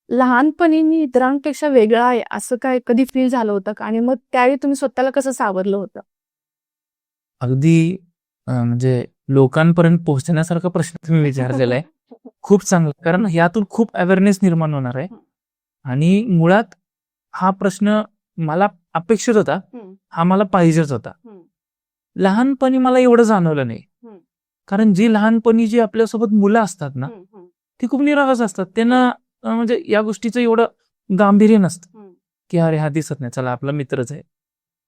लहानपणी मी इतरांपेक्षा वेगळा आहे असं काय कधी फील झालं होतं का? आणि मग त्यावेळी तुम्ही स्वतःला कसं सावरलं होतं? अगदी म्हणजे लोकांपर्यंत पोहोचण्यासारखा प्रश्न तुम्ही विचारलेला आहे. खूप चांगला, कारण यातून खूप अवेअरनेस निर्माण होणार आहे. आणि मुळात हा प्रश्न मला अपेक्षित होता, हा मला पाहिजेच होता. लहानपणी मला एवढं जाणवलं नाही, कारण जी लहानपणी जी आपल्यासोबत मुलं असतात ना, ती खूप निरागस असतात. त्यांना म्हणजे या गोष्टीचं एवढं गांभीर्य नसतं की अरे हा दिसत नाही, चला आपला मित्रच आहे.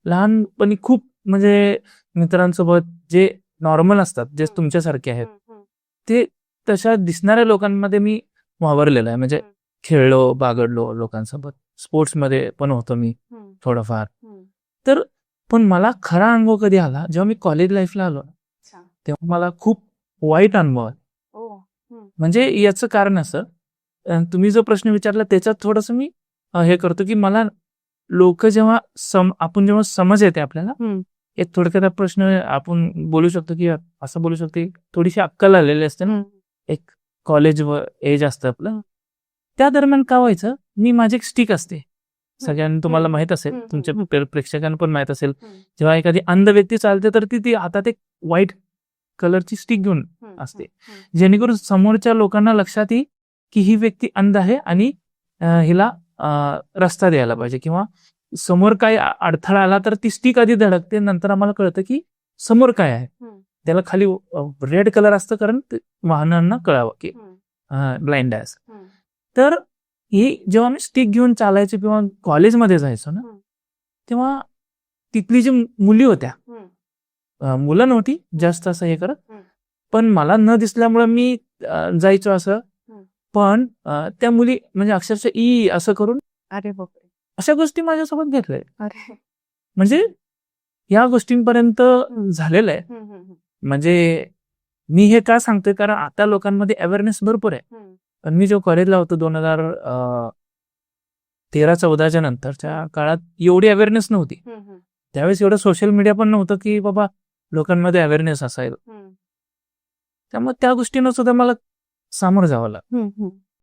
लहानपणी खूप म्हणजे मित्रांसोबत जे नॉर्मल असतात, जे तुमच्यासारखे आहेत, ते तशा दिसणाऱ्या लोकांमध्ये मी वावरलेलो आहे. म्हणजे खेळलो, बागडलो लोकांसोबत, स्पोर्ट्समध्ये पण होतो मी थोडंफार. तर पण मला खरा अनुभव कधी आला जेव्हा मी कॉलेज लाईफला आलो ना, तेव्हा मला खूप वाईट अनुभव आला. म्हणजे याचं कारण असं, तुम्ही जो प्रश्न विचारला त्याच्यात थोडंसं मी हे करतो की मला लोक जेव्हा आपण जेव्हा समज येते आपल्याला, एक थोडक्यात हा प्रश्न आपण बोलू शकतो की असं बोलू शकतो की थोडीशी अक्कल आलेली असते ना, एक कॉलेज व एज असतं आपलं. त्या दरम्यान काय व्हायचं, मी माझी एक स्टिक असते, सगळ्यांना तुम्हाला माहित असेल, तुमच्या प्रेक्षकांना पण माहित असेल, जेव्हा एखादी अंध व्यक्ती चालते तर ती हातात एक व्हाईट कलरची स्टिक घेऊन असते, जेणेकरून समोरच्या लोकांना लक्षात येईल की ही व्यक्ती अंध आहे आणि हिला रस्ता द्यायला पाहिजे, किंवा समोर काय अडथळा आला तर ती स्टिक आधी धडकते, नंतर आम्हाला कळतं की समोर काय आहे. त्याला खाली रेड कलर असतं, कारण वाहनांना कळावं की ब्लाइंड आहे असं. तर ही जेव्हा मी स्टिक घेऊन चालायचो किंवा कॉलेजमध्ये जायचो ना, तेव्हा तिथली जी मुली होत्या, मुलं नव्हती जास्त असं हे करत, पण मला न दिसल्यामुळे मी जायचो असं. पण त्या मुली म्हणजे अक्षरशः ई असं करून, अरे बापरे! अशा गोष्टी माझ्यासोबत घेतलंय. अरे म्हणजे या गोष्टींपर्यंत झालेलं आहे. म्हणजे मी हे का सांगतोय, कारण आता लोकांमध्ये अवेअरनेस भरपूर आहे. पण मी जो कॉलेजला होतो 2013-14च्या नंतरच्या काळात एवढी अवेअरनेस नव्हती. त्यावेळेस एवढं सोशल मीडिया पण नव्हतं की बाबा लोकांमध्ये अवेअरनेस असायला. त्यामुळे त्या गोष्टींना सुद्धा मला सामोरं जावं लागलं.